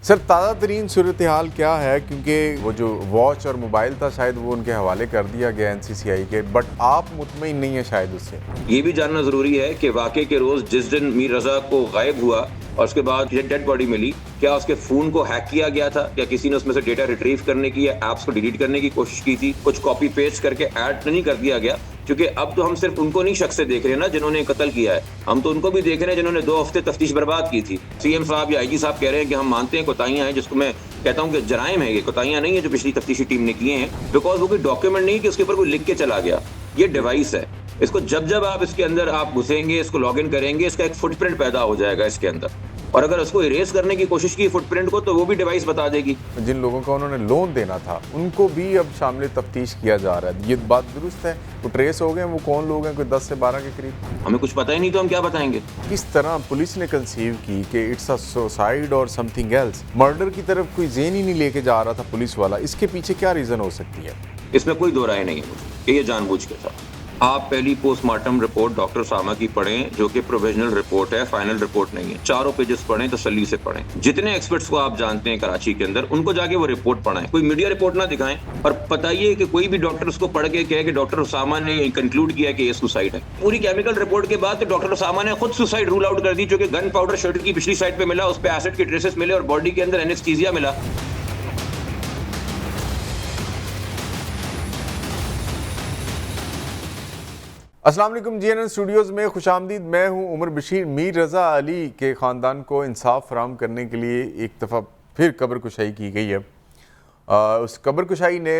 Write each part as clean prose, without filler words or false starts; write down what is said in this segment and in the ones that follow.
Sir ताज़ा तरीन सूरत हाल क्या है, क्योंकि वो जो वॉच और मोबाइल था शायद वो उनके हवाले कर दिया गया NCCI के, बट आप मुतमईन नहीं है शायद उससे। ये भी जानना जरूरी है कि वाकई के रोज जिस दिन मीर रजा को गायब हुआ और उसके बाद डेड बॉडी मिली, क्या उसके फोन को हैक किया गया था या किसी ने उसमें से डेटा रिट्रीव करने की या एप्स को डिलीट करने की कोशिश की थी, कुछ कॉपी पेस्ट करके ऐड तो नहीं कर दिया गया। क्योंकि अब तो हम सिर्फ उनको नहीं शख्स से देख रहे हैं ना जिन्होंने कत्ल किया है, हम तो उनको भी देख रहे हैं जिन्होंने 2 हफ्ते तफ्तीश बर्बाद की थी। सीएम साहब या IG साहब कह रहे हैं कि हम मानते हैं कोताहियां हैं, जिसको मैं कहता हूं कि जराइम है, ये कोताहियां नहीं है जो पिछली तफ्तीशी टीम ने किए हैं, बिकॉज वो कोई डॉक्यूमेंट नहीं कि उसके ऊपर कोई लिख के चला गया। ये डिवाइस है, इसको जब जब आप इसके अंदर आप घुसेंगे, इसको लॉग इन करेंगे, इसका एक फुटप्रिंट पैदा हो जाएगा इसके अंदर, और अगर उसको इरेज करने की कोशिश की फुटप्रिंट को, तो वो भी डिवाइस बता देगी। जिन लोगों का उन्होंने लोन देना था उनको भी अब शामिल तफ्तीश किया जा रहा है, ये बात दुरुस्त है? वो ट्रेस हो गए, वो कौन लोग हैं? कोई 10 से 12 के करीब। हमें कुछ पता ही नहीं तो हम क्या बताएंगे। किस तरह पुलिस ने कंसीव की कि इट्स अ सुसाइड और समथिंग एल्स, मर्डर की तरफ कोई ज़हन ही नहीं लेके जा रहा था पुलिस वाला, इसके पीछे क्या रीज़न हो सकती है? इसमें कोई दो राय नहीं है मुझे कि ये जानबूझ के था। आप पहली पोस्टमार्टम रिपोर्ट डॉक्टर सामा की पढ़ें, जो कि प्रोविजनल रिपोर्ट है, फाइनल रिपोर्ट नहीं है। 4 पेजेस पढ़ें, तसल्ली से पढ़ें। जितने एक्सपर्ट्स को आप जानते हैं कराची के अंदर, उनको जाके वो रिपोर्ट पढ़ाएं, कोई मीडिया रिपोर्ट ना दिखाएं। और बताइए कि कोई भी डॉक्टर उसको पढ़ के कहे कि डॉक्टर सामा ने कंक्लूड किया कि ये सुसाइड है। पूरी केमिकल रिपोर्ट के बाद तो डॉक्टर सामा ने खुद सुसाइड रूल आउट कर दी, जो कि गन पाउडर शर्ट की पिछली साइड पे मिला, उस पर एसिड के ट्रेसेस मिले और बॉडी के अंदर एनेस्थीसिया मिला। अस्सलाम वालेकुम, GNN स्टूडियोज़ में खुशामदीद। मैं हूं उमर बशीर। मीर रज़ा अली के ख़ानदान को इंसाफ फराहम करने के लिए एक दफ़ा फिर कब्र कुशाई की गई है। उस कब्र कुशाई ने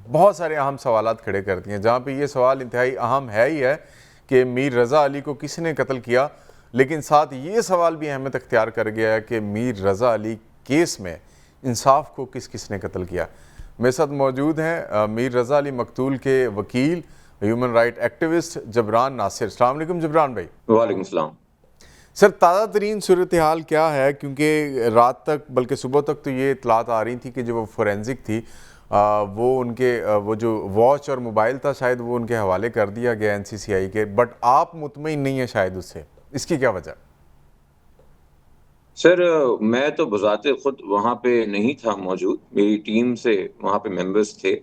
बहुत सारे अहम सवालात खड़े कर दिए हैं, जहाँ पे ये सवाल इंतहाई अहम है ही है कि मीर रज़ा अली को किसने कत्ल किया, लेकिन साथ ये सवाल भी अहमियत अख्तियार कर गया है कि मीर रज़ा अली केस में इंसाफ को किस किस ने कत्ल किया। मेरे साथ मौजूद हैं मीर रज़ा अली मकतूल के वकील, human right activist Jabran Nasir. अस्सलाम वालेकुम जबरान भाई। वालेकुम सलाम। सर ताज़ा तरीन सूरत हाल क्या है, क्योंकि रात तक बल्कि सुबह तक तो ये इतलात आ रही थी कि जो वो फोरेंसिक थी वो उनके वो जो वॉच और मोबाइल था शायद वो उनके हवाले कर दिया गया NCCI के, बट आप मुतमईन नहीं है शायद उससे, इसकी क्या वजह? सर, मैं तो बज़ाते खुद वहाँ पे नहीं था मौजूद, मेरी टीम से वहाँ पे मेंबर्स थे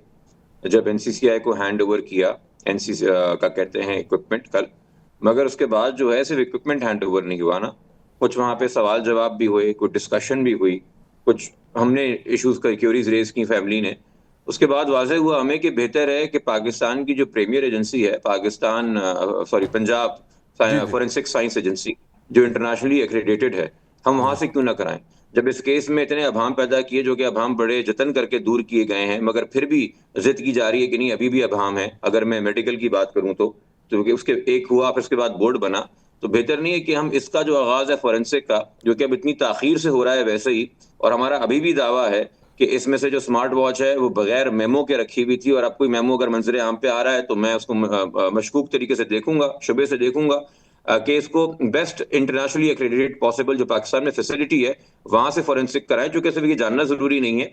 जब NCCI को हैंड ओवर किया, NCC का कहते हैं इक्विपमेंट कल। मगर उसके बाद जो है सिर्फ इक्विपमेंट हैंड ओवर नहीं हुआ ना, कुछ वहाँ पे सवाल जवाब भी हुए, कुछ डिस्कशन भी हुई, कुछ हमने इश्यूज का क्यूरीज रेज की फैमिली ने। उसके बाद वाज़ेह हुआ हमें कि बेहतर है कि पाकिस्तान की जो प्रीमियर एजेंसी है, पंजाब जी जी। फोरेंसिक साइंस एजेंसी, जो इंटरनेशनली एक्रेडिटेड है, हम वहाँ से क्यों ना कराएं। जब इस केस में इतने अभाम पैदा किए, जो कि अभाम बड़े जतन करके दूर किए गए हैं, मगर फिर भी जिद की जा रही है कि नहीं अभी भी अभाम है। अगर मैं मेडिकल की बात करूं तो कि उसके एक हुआ, फिर उसके बाद बोर्ड बना, तो बेहतर नहीं है कि हम इसका जो आगाज है फोरेंसिक का, जो कि अब इतनी ताखीर से हो रहा है वैसे ही, और हमारा अभी भी दावा है कि इसमें से जो स्मार्ट वॉच है वो बगैर मेमो के रखी हुई थी, और अब कोई मेमो अगर मंजर आम पे आ रहा है तो मैं उसको मशकूक तरीके से देखूंगा, शुबे से देखूंगा कि इसको बेस्ट इंटरनेशनली एक्रेडिटेड पॉसिबल जो पाकिस्तान में फैसिलिटी है वहां से फोरेंसिक कराएं। चूंकि सिर्फ ये जानना जरूरी नहीं है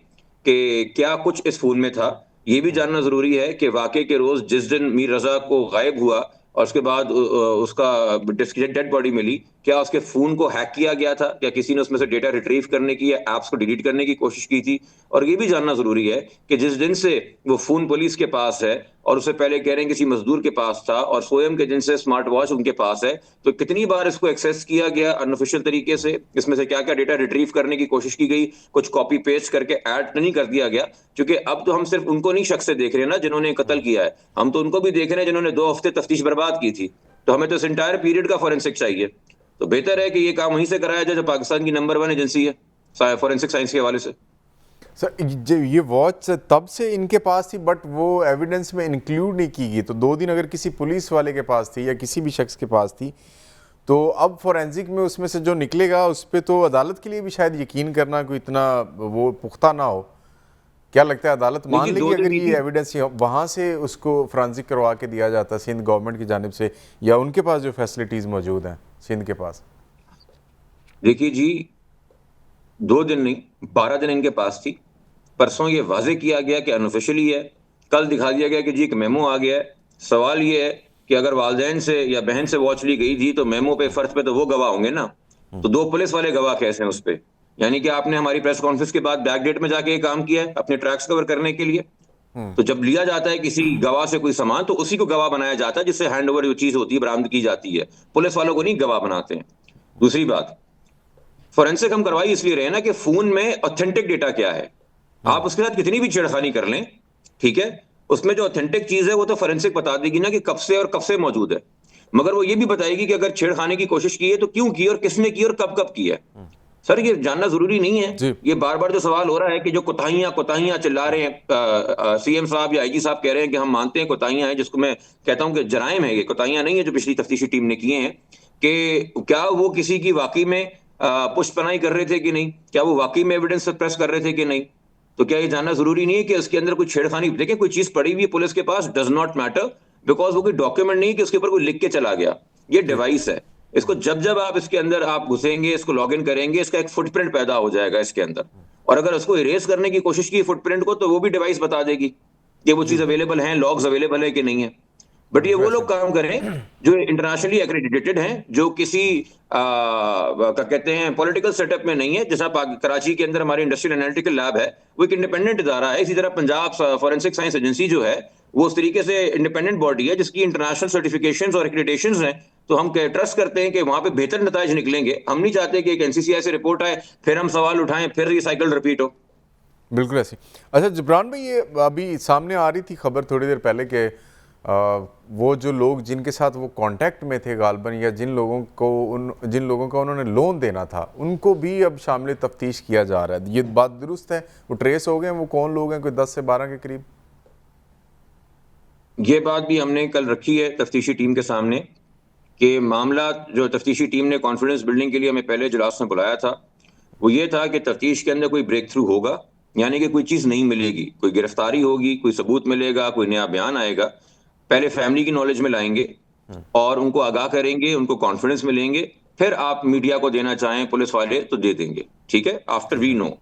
कि क्या कुछ इस फोन में था, ये भी जानना जरूरी है कि वाकई के रोज जिस दिन मीर रजा को गायब हुआ और उसके बाद उसका डेड बॉडी मिली, क्या उसके फोन को हैक किया गया था या किसी ने उसमें से डेटा रिट्रीव करने की या एप्स को डिलीट करने की कोशिश की थी। और ये भी जानना जरूरी है कि जिस दिन से वो फोन पुलिस के पास है और उससे पहले कह रहे हैं किसी मजदूर के पास था, और सोयम के दिन से स्मार्ट वॉच उनके पास है, तो कितनी बार इसको एक्सेस किया गया अनऑफिशियल तरीके से, इसमें से क्या क्या डेटा रिट्रीव करने की कोशिश की गई, कुछ कॉपी पेस्ट करके ऐड तो नहीं कर दिया गया। क्योंकि अब तो हम सिर्फ उनको नहीं शख्स से देख रहे हैं ना जिन्होंने कत्ल किया है, हम तो उनको भी देख रहे हैं जिन्होंने 2 हफ्ते तफ्तीश बर्बाद की थी। तो हमें तो इस इंटायर पीरियड का फोरेंसिक चाहिए। तो बेहतर है कि ये काम वहीं से कराया जाए जो पाकिस्तान की नंबर 1 एजेंसी है फोरेंसिक साइंस के हवाले से। सर ये वॉच तब से इनके पास थी, बट वो एविडेंस में इंक्लूड नहीं की गई, तो 2 दिन अगर किसी पुलिस वाले के पास थी या किसी भी शख्स के पास थी, तो अब फोरेंसिक में उसमें से जो निकलेगा उस पर तो अदालत के लिए भी शायद यकीन करना कोई इतना वो पुख्ता ना हो। क्या लगता है, अदालत मान लेगी अगर ये एविडेंस वहाँ से उसको फोरेंसिक करवा के दिया जाता सिंध गवर्नमेंट की जानिब से, या उनके पास जो फैसिलिटीज़ मौजूद हैं सिंध के पास? देखिए जी, 2 दिन नहीं 12 दिन इनके पास थी। परसों ये वाजे किया गया कि अनऑफिशियली है, कल दिखा दिया गया कि जी एक मेमो आ गया है। सवाल ये है कि अगर वालदैन से या बहन से वॉच ली गई थी तो मेमो पे फर्ज पे तो वो गवाह होंगे ना, तो 2 पुलिस वाले गवाह कैसे हैं उस पे? यानी कि आपने हमारी प्रेस कॉन्फ्रेंस के बाद बैकडेट में जाके ये काम किया है अपने ट्रैक्स कवर करने के लिए। तो जब लिया जाता है किसी गवाह से कोई सामान तो उसी को गवाह बनाया जाता है, जिससे हैंड ओवर जो चीज होती है बरामद की जाती है। पुलिस वालों को नहीं गवाह बनाते हैं। दूसरी बात, फोरेंसिक हम करवाई इसलिए रहे ना कि फोन में ऑथेंटिक डेटा क्या है। आप उसके साथ कितनी भी छेड़खानी कर लें, ठीक है, उसमें जो ऑथेंटिक चीज है वो तो फोरेंसिक बता देगी ना कि कब से और कब से मौजूद है, मगर वो ये भी बताएगी कि अगर छेड़खानी की कोशिश की है तो क्यों की और किसने की और कब कब की है। सर ये जानना जरूरी नहीं है। जी ये बार बार जो सवाल हो रहा है कि जो कोताहियां चिल्ला रहे हैं, सीएम साहब या आईजी साहब कह रहे हैं कि हम मानते हैं कोताहियां हैं, जिसको मैं कहता हूं कि जराइम है, ये कोताहियां नहीं है जो पिछली तफ्तीशी टीम ने किए हैं। कि क्या वो किसी की वाकई में पुष्टपनाही कर रहे थे कि नहीं, क्या वो वाकई में एविडेंस सप्रेस कर रहे थे कि नहीं। तो क्या ये जानना जरूरी नहीं है कि उसके अंदर कोई छेड़खानी, देखिए कोई चीज पड़ी हुई है पुलिस के पास, डज नॉट मैटर, बिकॉज वो कोई डॉक्यूमेंट नहीं है कि उसके ऊपर कोई लिख के चला गया। ये जी डिवाइस है। इसको जब जब आप इसके अंदर आप घुसेंगे, इसको लॉगिन करेंगे, इसका एक फुटप्रिंट पैदा हो जाएगा इसके अंदर। और अगर उसको इरेज करने की कोशिश की फुटप्रिंट को, तो वो भी डिवाइस बता देगी कि वो चीज जी अवेलेबल है, लॉग्स अवेलेबल है कि नहीं है। बट ये वो वैसे लोग काम करें जो इंटरनेशनली एक्रेडिटेटेड हैं, जो किसी क्या कहते हैं पॉलिटिकल सेटअप में नहीं है। जैसा कराची के अंदर हमारी इंडस्ट्रियल एनालिटिकल लैब है, वो एक इंडिपेंडेंट इदारा है। इसी तरह पंजाब फॉरेंसिक साइंस एजेंसी जो है वो उस तरीके से इंडिपेंडेंट बॉडी है जिसकी इंटरनेशनल सर्टिफिकेशंस और एक्रेडिटेशंस हैं। तो हम ट्रस्ट करते हैं कि वहां पे बेहतर नताज निकलेंगे। हम नहीं चाहते कि एक एनसीसीआई से रिपोर्ट आए, फिर हम सवाल उठाएं, फिर ये साइकिल रिपीट हो। बिल्कुल ऐसी। अच्छा जिब्रान भाई, ये अभी सामने आ रही थी खबर थोड़ी देर पहले कि वो जो लोग जिनके साथ वो कांटेक्ट में थे गालबन, या जिन लोगों को उन्होंने लोन देना था, उनको भी अब शामिल तफ्तीश किया जा रहा है। ये बात दुरुस्त है? वो ट्रेस हो गए? वो कौन लोग हैं? कोई 10 से 12 के करीब? ये बात भी हमने कल रखी है तफ्तीशी टीम के सामने कि मामला जो तफ्तीशी टीम ने कॉन्फिडेंस बिल्डिंग के लिए हमें पहले इजलास में बुलाया था, वो ये था कि तफ्तीश के अंदर कोई ब्रेक थ्रू होगा, यानी कि कोई चीज़ नहीं मिलेगी, कोई गिरफ्तारी होगी, कोई सबूत मिलेगा, कोई नया बयान आएगा। पहले फैमिली की नॉलेज में लाएंगे और उनको आगाह करेंगे, उनको कॉन्फिडेंस मिलेंगे, फिर आप मीडिया को देना चाहें पुलिस वाले तो दे देंगे, ठीक है, आफ्टर वी नो।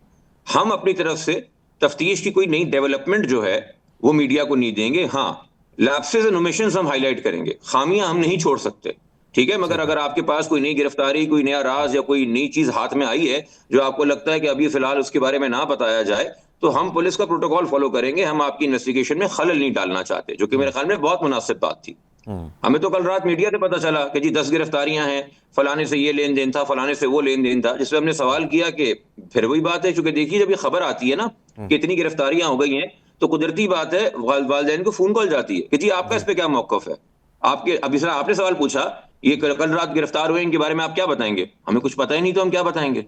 हम अपनी तरफ से तफ्तीश की कोई नई डेवलपमेंट जो है वो मीडिया को नहीं देंगे। हाँ, लैप्सेस एंड ओमिशंस हम हाईलाइट करेंगे, खामियां हम नहीं छोड़ सकते, ठीक है, मगर ठीक है। अगर आपके पास कोई नई गिरफ्तारी, कोई नया राज या कोई नई चीज हाथ में आई है जो आपको लगता है कि अभी फिलहाल उसके बारे में ना बताया जाए, तो हम पुलिस का प्रोटोकॉल फॉलो करेंगे। हम आपकी इन्वेस्टिगेशन में खलल नहीं डालना चाहते, जो कि मेरे ख्याल में बहुत मुनासिब बात थी। हमें तो कल रात मीडिया से पता चला कि जी 10 गिरफ्तारियां हैं, फलाने से ये लेन देन था, फलाने से वो लेन देन था, जिसपे हमने सवाल किया कि फिर वही बात है, चूंकि देखिए जब ये खबर आती है ना कि इतनी गिरफ्तारियां हो गई हैं, तो कुदरती बात है वालदेन को फोन कॉल जाती है कि जी आपका इस पे क्या मौकफ है। आपके अभी सर आपने सवाल पूछा, ये कल रात गिरफ्तार हुए, इनके बारे में आप क्या बताएंगे। हमें कुछ पता ही नहीं, तो हम क्या बताएंगे।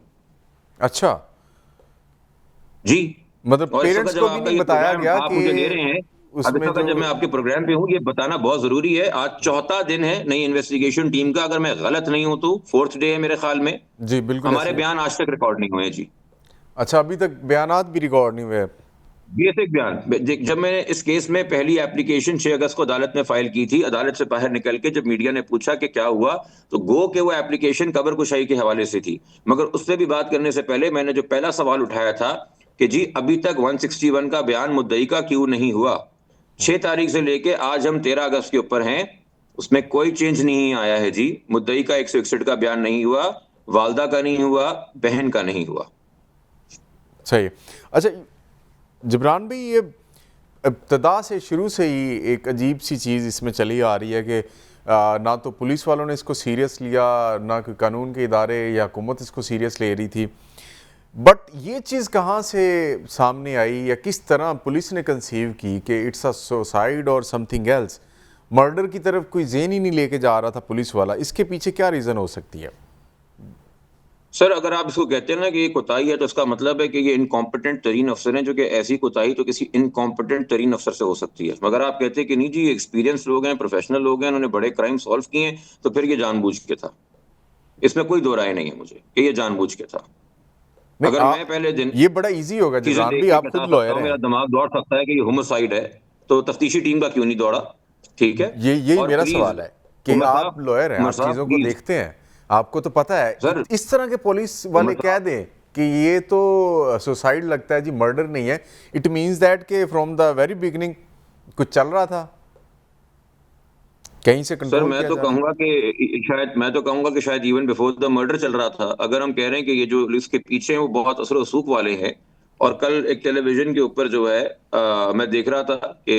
अच्छा, जी। मतलब और इस वक्त पेरेंट्स जब को भी आपका नहीं ये बताया प्रोग्राम गया आप कि मुझे ले रहे हैं, अब इस उसमें वक्त जो... जब मैं आपके प्रोग्राम पे हूँ, ये बताना बहुत जरूरी है। आज चौथा दिन है नई इन्वेस्टिगेशन टीम का, अगर मैं गलत नहीं हूं तो 4th डे है मेरे ख्याल में। जी बिल्कुल हमारे ऐसी है। बयान आज तक रिकॉर्ड नहीं हुए जी। अच्छा, अभी तक बयानात भी रिकॉर्ड नहीं हुए? बेसिक बयान, जब मैंने इस केस में पहली एप्लीकेशन 6 अगस्त को अदालत में फाइल की थी, अदालत से बाहर निकल के जब मीडिया ने पूछा कि क्या हुआ, तो गो के वो एप्लीकेशन कबर कुशाई के हवाले से थी। मगर उससे भी बात करने से पहले मैंने जो पहला सवाल उठाया था कि जी अभी तक 161 का बयान मुद्दई का क्यों नहीं हुआ। 6 तारीख से लेके आज हम 13 अगस्त के ऊपर हैं, उसमें कोई चेंज नहीं आया है जी। मुद्दई का 161 का बयान नहीं हुआ, वालदा का नहीं हुआ, बहन का नहीं हुआ। सही है। अच्छा जिब्रान भाई, ये इब्तदा से शुरू से ही एक अजीब सी चीज़ इसमें चली आ रही है कि ना तो पुलिस वालों ने इसको सीरियस लिया, ना कोई कानून के इदारे या हुकूमत इसको सीरियस ले रही थी। बट ये चीज़ कहाँ से सामने आई, या किस तरह पुलिस ने कंसीव की कि इट्स अ सुसाइड और समथिंग एल्स? मर्डर की तरफ कोई ज़हन ही नहीं लेके जा रहा था पुलिस वाला। इसके पीछे क्या रीज़न हो सकती है? सर अगर आप इसको कहते हैं ना कि ये कोताही है, तो इसका मतलब है कि ये इनकॉम्पिटेंट तरीन अफसर हैं, जो कि ऐसी कोताही तो किसी इनकॉम्पिटेंट तरीन अफसर से हो सकती है। मगर आप कहते हैं कि नहीं जी एक्सपीरियंस लोग हैं, प्रोफेशनल लोग हैं, उन्होंने बड़े क्राइम सॉल्व किए हैं, तो फिर ये जानबूझ के था। इसमें कोई दो राय नहीं है मुझे कि ये जानबूझ के था। नहीं, अगर मैं पहले दिन ये बड़ा इजी होगा चीजें जिब्रान देख भाई, के आप बता खुद सकता लॉयर हूँ, मेरा हैं। दिमाग दौड़ सकता है कि ये होमोसाइड है, तो तफ्तीशी टीम का क्यों नहीं दौड़ा, ठीक है। ये यही और मेरा प्लीज सवाल है कि आप लॉयर हैं, उमर आप साहब चीज़ों को प्लीज देखते हैं, आपको तो पता है। सर, इस तरह के पुलिस उमर वाले कह साहब दें कि ये तो सुसाइड लगता है जी, मर्डर नहीं है, इट मीन्स दैट कि फ्रॉम द वेरी बिगिनिंग कुछ चल रहा था। कहीं से सर कंट्रोल मैं किया तो जा रहा है? कहूंगा कि शायद इवन बिफोर द मर्डर चल रहा था। अगर हम कह रहे हैं कि ये जो इसके पीछे हैं वो बहुत असर वसूख वाले हैं, और कल एक टेलीविजन के ऊपर जो है मैं देख रहा था कि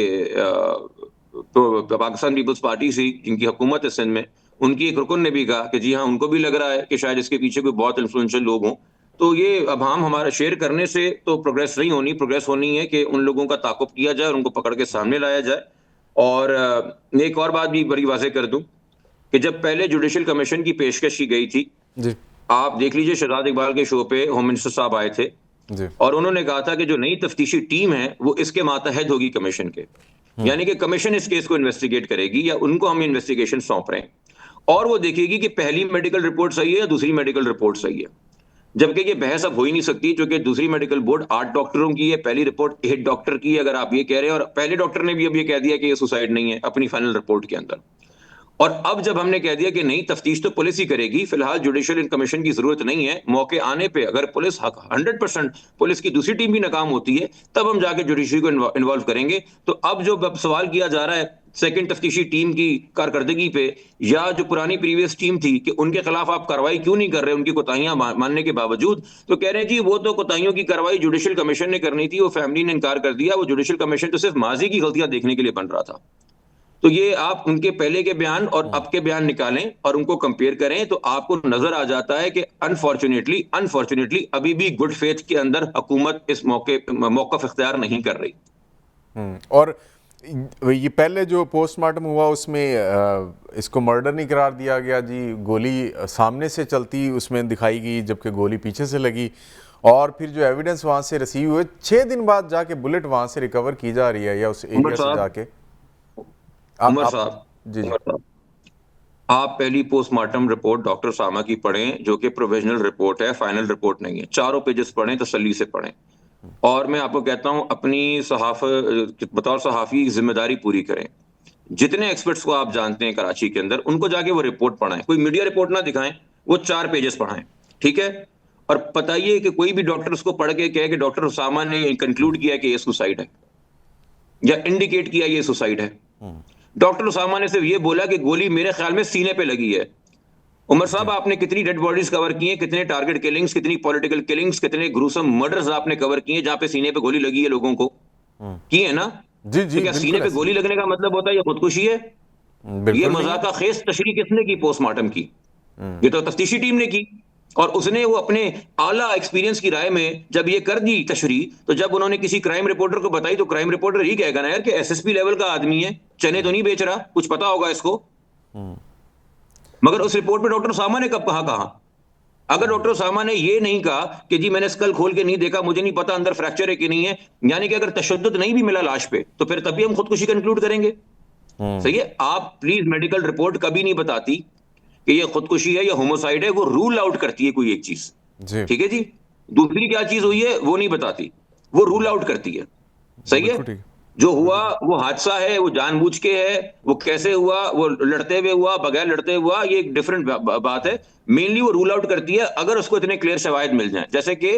तो पाकिस्तान पीपल्स पार्टी से जिनकी हुकूमत है सिंध में, उनकी एक रुकन ने भी कहा कि जी हाँ, उनको भी लग रहा है कि शायद इसके पीछे कोई बहुत इन्फ्लुएंशियल लोग हों। तो ये अभाम हमारा शेयर करने से तो प्रोग्रेस नहीं होनी, प्रोग्रेस होनी है कि उन लोगों का ताक़ुब किया जाए और उनको पकड़ के सामने लाया जाए। और मैं एक और बात भी बड़ी वाज़ेह कर दूं कि जब पहले जुडिशियल कमीशन की पेशकश की गई थी, जी, आप देख लीजिए शहजाद इकबाल के शो पे होम मिनिस्टर साहब आए थे जी। और उन्होंने कहा था कि जो नई तफ्तीशी टीम है वो इसके मातहत होगी कमीशन के, यानी कि कमीशन इस केस को इन्वेस्टिगेट करेगी या उनको हम इन्वेस्टिगेशन सौंप रहे हैं, और वो देखेगी कि पहली मेडिकल रिपोर्ट सही है या दूसरी मेडिकल रिपोर्ट सही है। जबकि ये बहस अब हो ही नहीं सकती, क्योंकि दूसरी मेडिकल बोर्ड 8 डॉक्टरों की है, पहली रिपोर्ट 1 डॉक्टर की है, अगर आप ये कह रहे हैं, और पहले डॉक्टर ने भी अब ये कह दिया कि ये सुसाइड नहीं है अपनी फाइनल रिपोर्ट के अंदर। और अब जब हमने कह दिया कि नहीं, तफ्तीश तो पुलिस ही करेगी, फिलहाल जुडिशियल कमीशन की जरूरत नहीं है, मौके आने पे अगर पुलिस 100% पुलिस की दूसरी टीम भी नाकाम होती है, तब हम जाके जुडिशरी को इन्वॉल्व करेंगे। तो अब जो सवाल किया जा रहा है सेकंड तफ्तीशी टीम की कारकर्दगी पे, या जो पुरानी प्रीवियस टीम थी कि उनके खिलाफ आप कार्रवाई क्यों नहीं कर रहे, उनकी कोताहियां मानने के बावजूद, तो कह रहे हैं जी वो तो कोताहियों की कार्रवाई जुडिशियल कमीशन ने करनी थी, वो फैमिली ने इनकार कर दिया, वो जुडिशियल कमीशन तो सिर्फ माजी की गलतियां देखने के लिए बन रहा था। तो ये आप उनके पहले के बयान और अब के बयान निकालें और उनको कंपेयर करें, तो आपको नजर आ जाता है कि अनफॉर्चुनेटली अभी भी गुड फेथ के अंदर हुकूमत इस मौकफ इख्तियार नहीं कर रही। और ये पहले जो पोस्टमार्टम हुआ उसमें इसको मर्डर नहीं करार दिया गया जी, गोली सामने से चलती उसमें दिखाई गई जबकि गोली पीछे से लगी, और फिर जो एविडेंस वहाँ से रिसीव हुए 6 दिन बाद जाके बुलेट वहाँ से रिकवर की जा रही है या उस उमर एरिया से साहब जाके। आप उमर आप साहब जी जी उमर साहब आप पहली पोस्टमार्टम रिपोर्ट डॉक्टर सामा की पढ़ें, जो कि प्रोविजनल रिपोर्ट है, फाइनल रिपोर्ट नहीं है। चारों पेजेस पढ़ें, तसल्ली से पढ़ें। और मैं आपको कहता हूं, अपनी बतौर सहाफी जिम्मेदारी पूरी करें। जितने एक्सपर्ट्स को आप जानते हैं कराची के अंदर, उनको जाके वो रिपोर्ट पढ़ाएं, कोई मीडिया रिपोर्ट ना दिखाएं, वो 4 पेजेस पढ़ाएं, ठीक है? और बताइए कि कोई भी डॉक्टर उसको पढ़ के कहे कि डॉक्टर उसामा ने कंक्लूड किया कि ये सुसाइड है या इंडिकेट किया ये सुसाइड है। डॉक्टर उसामा ने सिर्फ ये बोला कि गोली मेरे ख्याल में सीने पे लगी है। उमर साहब, आपने कितनी डेड बॉडीज कवर की हैं, कितने टारगेट किलिंग्स, कितनी पॉलिटिकल किलिंग्स, कितने ग्रूसम मर्डर्स आपने कवर किए जहां पे सीने पे गोली लगी है लोगों को? की है ना? जी तो जी, क्या सीने बिल्कुल पे ऐसे गोली लगने का मतलब होता है ये खुदकुशी है? ये बिल्कुल नहीं है। मजाक का खेस तशरीह किसने की पोस्टमार्टम की? ये तो तफ्तीशी टीम ने की, और उसने वो अपने आला एक्सपीरियंस की राय में जब ये कर दी तशरीह, तो जब उन्होंने किसी क्राइम रिपोर्टर को बताई, तो क्राइम रिपोर्टर ही कहेगा ना यार कि एसएसपी लेवल का आदमी है, चने तो नहीं बेच रहा, कुछ पता होगा इसको। मगर उस रिपोर्ट में डॉक्टर उसामा ने कब कहा? अगर डॉक्टर उसामा ने ये नहीं कहा कि जी मैंने स्कल खोल के नहीं देखा, मुझे नहीं पता अंदर फ्रैक्चर है कि नहीं है, यानी कि अगर तशद्दुद नहीं भी मिला लाश पे, तो फिर तभी हम खुदकुशी कंक्लूड करेंगे। सही है? आप प्लीज, मेडिकल रिपोर्ट कभी नहीं बताती कि ये खुदकुशी है या होमोसाइड है, वो रूल आउट करती है कोई एक चीज। जी ठीक है जी? दूसरी क्या चीज हुई है वो नहीं बताती, वो रूल आउट करती है। सही है? बिल्कुल ठीक। जो हुआ वो हादसा है, वो जानबूझ के है, वो कैसे हुआ, वो लड़ते हुए हुआ, बगैर लड़ते हुआ, ये एक डिफरेंट बात है। मेनली वो रूल आउट करती है अगर उसको इतने क्लियर शवाहिद मिल जाए, जैसे कि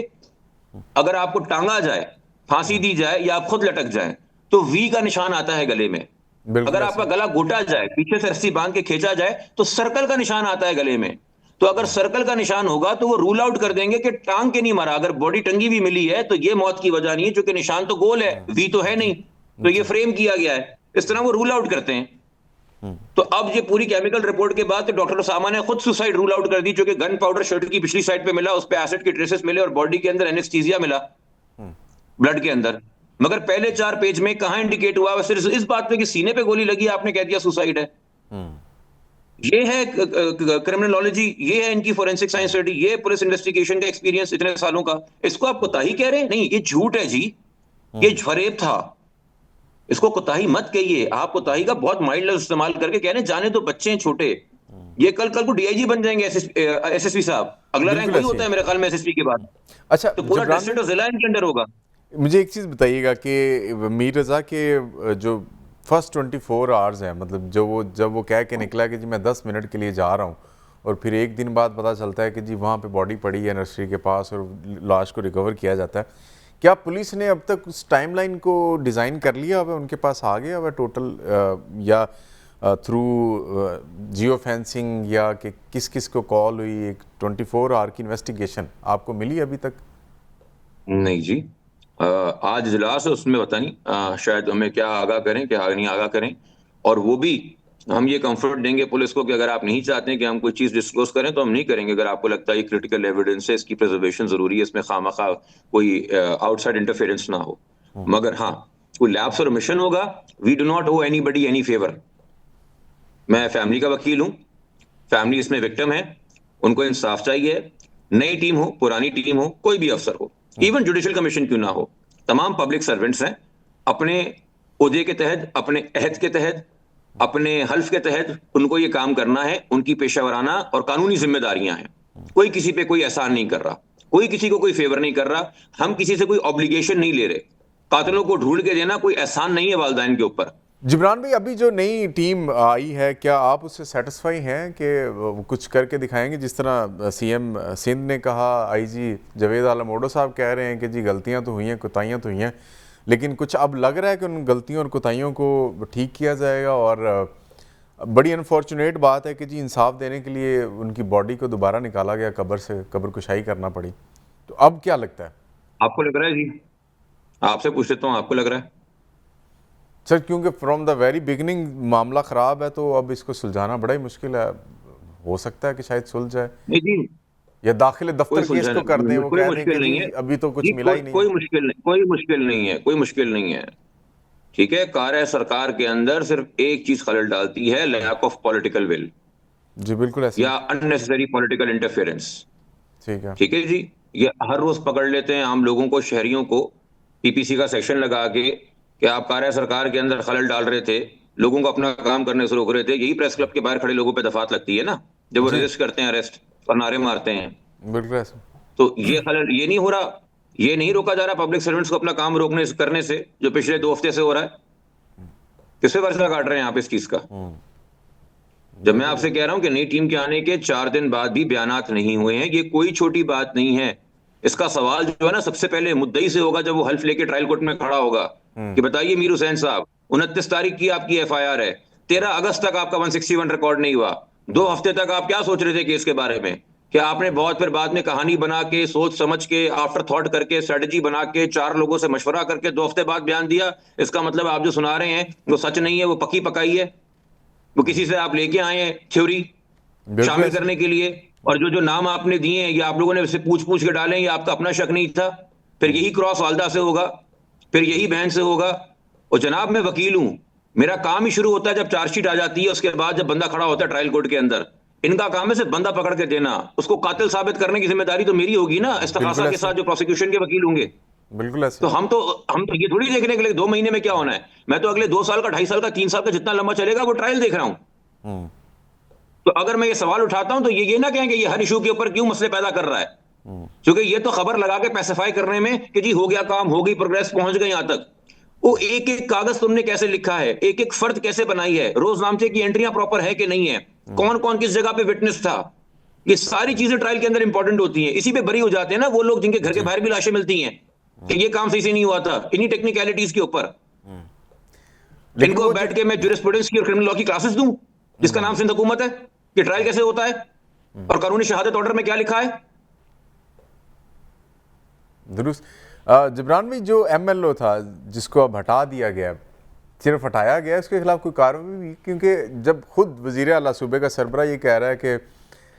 अगर आपको टांगा जाए, फांसी दी जाए या आप खुद लटक जाए, तो वी का निशान आता है गले में। बिल्कुल अगर ऐसे आपका गला घोटा जाए, पीछे से रस्सी बांध के खींचा जाए, तो सर्कल का निशान आता है गले में। तो अगर सर्कल का निशान होगा तो वो रूल आउट कर देंगे कि टांग के नहीं मारा। अगर बॉडी टंगी भी मिली है तो ये मौत की वजह नहीं है, क्योंकि निशान तो गोल है, वी तो है नहीं, तो ये फ्रेम किया गया है। इस तरह वो रूल आउट करते हैं। तो अब ये पूरी केमिकल रिपोर्ट के बाद तो डॉक्टर उसामा ने खुद सुसाइड रूल आउट कर दी, क्योंकि गन पाउडर शर्ट की पिछली साइड पे मिला, उस पे एसिड के ट्रेसेस मिले और बॉडी के अंदर एनेस्थीसिया मिला ब्लड के अंदर। मगर पहले 4 पेज में कहां इंडिकेट हुआ सिर्फ इस बात पे कि सीने पे गोली लगी, आपने कह दिया सुसाइड है। ये है क्रिमिनोलॉजी, ये है इनकी फोरेंसिक साइंस स्टडी, ये पुलिस इन्वेस्टिगेशन का एक्सपीरियंस इतने सालों का। इसको आप कोताही कह रहे हैं? नहीं, ये झूठ है जी, ये फरेब था। इसको कोताही मत कहिए। आप कोताही का बहुत माइल्ड लफ्ज इस्तेमाल करके कह रहे हैं जाने तो बच्चे हैं छोटे। ये कल को डीआईजी बन जाएंगे एसएसपी साहब, अगला रैंक बिल्कुल वही ऐसे होता ही। है मेरे ख्याल में एसएसपी के बाद। अच्छा तो पूरा जबरान डिस्ट्रिक्ट और जिला इनके अंडर होगा। मुझे एक चीज़ बताइएगा कि मीर रज़ा के जो फर्स्ट 24 आवर्स हैं, मतलब जब वो कह के निकला कि जी मैं 10 मिनट के लिए जा रहा हूँ, और फिर एक दिन बाद पता चलता है कि जी वहाँ पे बॉडी पड़ी है नर्सरी के पास और लाश को रिकवर किया जाता है, क्या पुलिस ने अब तक उस टाइमलाइन को डिज़ाइन कर लिया हुआ है, उनके पास आ गया हुआ टोटल, या थ्रू जियो फेंसिंग या कि किस किस को कॉल हुई, एक 24 आवर की इन्वेस्टिगेशन आपको मिली अभी तक? नहीं जी। आज इजलास है, उसमें पता नहीं शायद हमें क्या आगाह करें, क्या नहीं आगाह करें। और वो भी हम ये कंफर्ट देंगे पुलिस को कि अगर आप नहीं चाहते कि हम कोई चीज़ डिस्क्लोज करें तो हम नहीं करेंगे। अगर आपको लगता है ये क्रिटिकल एविडेंस है, इसकी प्रिजर्वेशन ज़रूरी है, इसमें खामखा कोई आउटसाइड इंटरफेरेंस ना हो। मगर हाँ, कोई लैप्स और मिशन होगा, we do not owe anybody any favour. मैं फैमिली का वकील हूँ, फैमिली इसमें विक्टिम है, उनको इंसाफ चाहिए। नई टीम हो, पुरानी टीम हो, कोई भी अफसर हो, इवन जुडिशियल कमीशन क्यों ना हो, तमाम पब्लिक सर्वेंट्स हैं। अपने ओहदे के तहत, अपने अहद के तहत, अपने हल्फ के तहत उनको ये काम करना है। उनकी पेशावराना और कानूनी जिम्मेदारियां हैं। कोई किसी पे कोई एहसान नहीं कर रहा, कोई किसी को कोई फेवर नहीं कर रहा। हम किसी से कोई ऑब्लिगेशन नहीं ले रहे। कातिलों को ढूंढ के देना कोई एहसान नहीं है वालिदैन के ऊपर। जिब्रान भाई, अभी जो नई टीम आई है, क्या आप उससे सेटिस्फाई हैं कि वो कुछ करके दिखाएंगे? जिस तरह सीएम सिंध ने कहा, आईजी जावेद आलम ओडो साहब कह रहे हैं कि जी गलतियां तो हुई हैं, कोताहियां तो हुई हैं, लेकिन कुछ अब लग रहा है कि उन गलतियों और कोताहियों को ठीक किया जाएगा। और बड़ी अनफॉर्चुनेट बात है कि जी इंसाफ देने के लिए उनकी बॉडी को दोबारा निकाला गया कब्र से, कब्र कुशाई करना पड़ी। तो अब क्या लगता है आपको? लग रहा है जी, आपसे पूछ लेता हूँ, आपको लग रहा है? सर? क्योंकि फ्रॉम द वेरी बिगिनिंग मामला ख़राब है, तो अब इसको सुलझाना बड़ा ही मुश्किल है। हो सकता है कि शायद सुलझ जाए, नहीं जी, या दाखिल दफ्तर केस को कर दें, वो कोई कह दें मुश्किल कि नहीं जी है अभी तो कुछ जी, मिला ही नहीं। कोई मुश्किल नहीं, कोई मुश्किल नहीं है, कोई मुश्किल नहीं है। ठीक है, कार्य सरकार के अंदर सिर्फ एक चीज खलल डालती है, लैक ऑफ पॉलिटिकल विल जी बिल्कुल ऐसे या अननेसेसरी पॉलिटिकल इंटरफेरेंस। ठीक है। ठीक है जी, ये हर रोज पकड़ लेते हैं आम लोगों को, शहरियों को, पीपीसी का सेक्शन लगा के कि आप कार्य सरकार के अंदर खलल डाल रहे थे, लोगों को अपना काम करने से रोक रहे थे। यही प्रेस क्लब के बाहर खड़े लोगों पे दफात लगती है ना, जब वो जी रेजिस्ट करते हैं, अरेस्ट और नारे मारते हैं। बिल्कुल ऐसे। तो ये खलल ये नहीं हो रहा, ये नहीं रोका जा रहा पब्लिक सर्वेंट्स को अपना काम रोकने से, करने से, जो पिछले 2 हफ्ते से हो रहा है। किससे वर्षा काट रहे हैं आप इस चीज का? जब मैं आपसे कह रहा हूं कि नई टीम के आने के 4 दिन बाद भी बयानात नहीं हुए हैं, ये कोई छोटी बात नहीं है। इसका सवाल जो है ना, सबसे पहले मुद्दई से होगा जब वो हल्फ लेके ट्रायल कोर्ट में खड़ा होगा कि बताइए मीर हुसैन साहब, 29 तारीख की आपकी एफआईआर है, 13 अगस्त तक आपका 161 रिकॉर्ड नहीं हुआ। 2 हफ्ते तक आप क्या सोच रहे थे केस के बारे में? कि आपने बहुत फिर बाद में कहानी बना के, सोच समझ के, आफ्टर थॉट करके, स्ट्रेटजी बना के, 4 लोगों से मशवरा करके 2 हफ्ते बाद बयान दिया। इसका मतलब आप जो सुना रहे हैं वो सच नहीं है, वो पक्की पकाई है, वो किसी से आप लेके आए हैं थ्योरी शामिल करने के लिए। और जो जो नाम आपने दिए हैं, ये आप लोगों ने से पूछ पूछ के डाले, ये आपका अपना शक नहीं था। फिर यही क्रॉस वालदा से होगा, फिर यही बहन से होगा। और जनाब, मैं वकील हूं, मेरा काम ही शुरू होता है जब चार्जशीट आ जाती है। उसके बाद जब बंदा खड़ा होता है ट्रायल कोर्ट के अंदर, इनका काम है सिर्फ बंदा पकड़ के देना, उसको कातिल साबित करने की जिम्मेदारी तो मेरी होगी ना, इस्तखासा के साथ जो प्रोसिक्यूशन के वकील होंगे। बिल्कुल ऐसे। तो हम तो ये थोड़ी देखने के लिए 2 महीने में क्या होना है। मैं तो अगले 2 साल का, 2.5 साल का, 3 साल का, जितना लंबा चलेगा वो ट्रायल देख रहा हूं। तो अगर मैं ये सवाल उठाता हूं तो ये ना कहें कि ये हर इशू के ऊपर क्यों मसले पैदा कर रहा है, क्योंकि ये तो खबर लगा के पैसिफाई करने में कि जी हो गया काम, हो गई प्रोग्रेस, पहुंच गए यहां तक। वो एक एक कागज तुमने कैसे लिखा है, एक एक फर्द कैसे बनाई है, रोजनामचे की एंट्रियां प्रॉपर है कि नहीं है, कौन कौन किस जगह पे विटनेस था, ये सारी चीजें ट्रायल के अंदर इंपॉर्टेंट होती हैं। इसी पे बरी हो जाते हैं ना वो लोग जिनके घर के बाहर भी लाशें मिलती हैं कि ये काम सही से नहीं हुआ था, इन्हीं टेक्निकलिटीज के ऊपर। इनको बैठ के मैं ज्यूरिस्प्रूडेंस की और क्रिमिनल लॉ की क्लासेस दूं, जिसका नाम सिंध हुकूमत है, कि ट्रायल कैसे होता है और कानूनी शहादत ऑर्डर में क्या लिखा है। दुरुस्त। जिब्रान भाई, जो एमएलओ था जिसको अब हटा दिया गया, सिर्फ हटाया गया, उसके खिलाफ कोई कार्रवाई हुई? क्योंकि जब खुद वजीर आला सूबे का सरबरा ये कह रहा है कि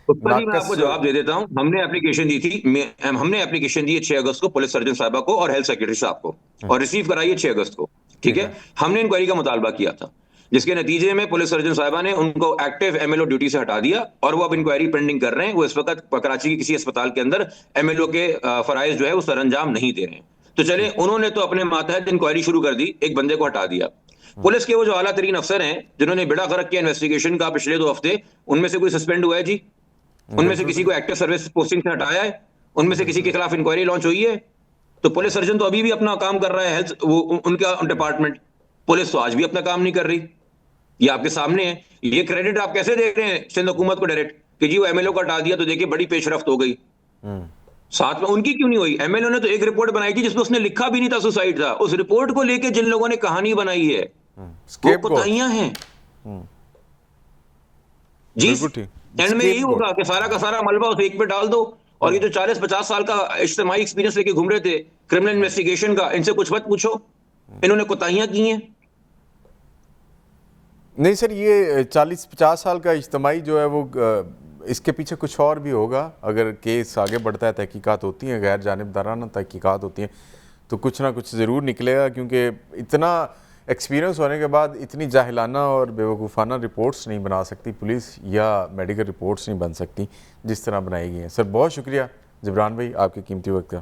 मैं आपको जवाब दे देता हूं। हमने एप्लीकेशन दी थी, हमने एप्लीकेशन दी है 6 अगस्त को पुलिस सर्जन साहबा को और हेल्थ सेक्रेटरी साहब को, और रिसीव कराई है 6 अगस्त को। ठीक है, हमने इंक्वायरी का मुतालबा किया था, जिसके नतीजे में पुलिस सर्जन साहबा ने उनको एक्टिव एमएलओ ड्यूटी से हटा दिया और वो अब इंक्वायरी पेंडिंग कर रहे हैं। वो इस वक्त कराची की किसी अस्पताल के अंदर एमएलओ के फराइज जो है वो सरअंजाम नहीं दे रहे हैं। तो चले, उन्होंने तो अपने मातहत इंक्वायरी शुरू कर दी, एक बंदे को हटा दिया। पुलिस के वो जो आला तरीन अफसर हैं जिन्होंने बेड़ा गर्क किया इन्वेस्टिगेशन का पिछले 2 हफ्ते, उनमें से कोई सस्पेंड हुआ है जी? उनमें से किसी को एक्टिव सर्विस पोस्टिंग से हटाया है? उनमें से किसी के खिलाफ इंक्वायरी लॉन्च हुई है? तो पुलिस सर्जन तो अभी भी अपना काम कर रहा है, हेल्थ वो उनका डिपार्टमेंट। पुलिस तो आज भी अपना काम नहीं कर रही, ये आपके सामने है। ये क्रेडिट आप कैसे दे रहे हैं सिंध हुकूमत को डायरेक्ट कि जी वो एमएलओ को हटा दिया तो देखिए बड़ी पेशरफ्त हो गई। साथ में उनकी क्यों नहीं हुई? एमएलओ ने तो एक रिपोर्ट बनाई थी जिसमें उसने लिखा भी नहीं था सुसाइड था। उस रिपोर्ट को लेके जिन लोगों ने कहानी बनाई है वो कोताहियां हैं। जी, बिल्कुल ठीक। एंड में यही स्केपगोट। होगा कि सारा का सारा मलबा उस एक पे डाल दो, और ये जो 40-50 साल का इज्तिमाई एक्सपीरियंस लेके घूम रहे थे क्रिमिनल इन्वेस्टिगेशन का, इनसे कुछ मत पूछो, इन्होंने कोताहियां की हैं। नहीं सर, ये 40-50 साल का इज्तिमाई जो है वो इसके पीछे कुछ और भी होगा। अगर केस आगे बढ़ता है, तहकीकात होती हैं, गैर जानिबदाराना तहकीकात होती हैं, तो कुछ ना कुछ ज़रूर निकलेगा, क्योंकि इतना एक्सपीरियंस होने के बाद इतनी जाहिलाना और बेवकूफ़ाना रिपोर्ट्स नहीं बना सकती पुलिस, या मेडिकल रिपोर्ट्स नहीं बन सकती जिस तरह बनाई गई हैं। सर बहुत शुक्रिया जबरान भाई आपके कीमती वक्त का।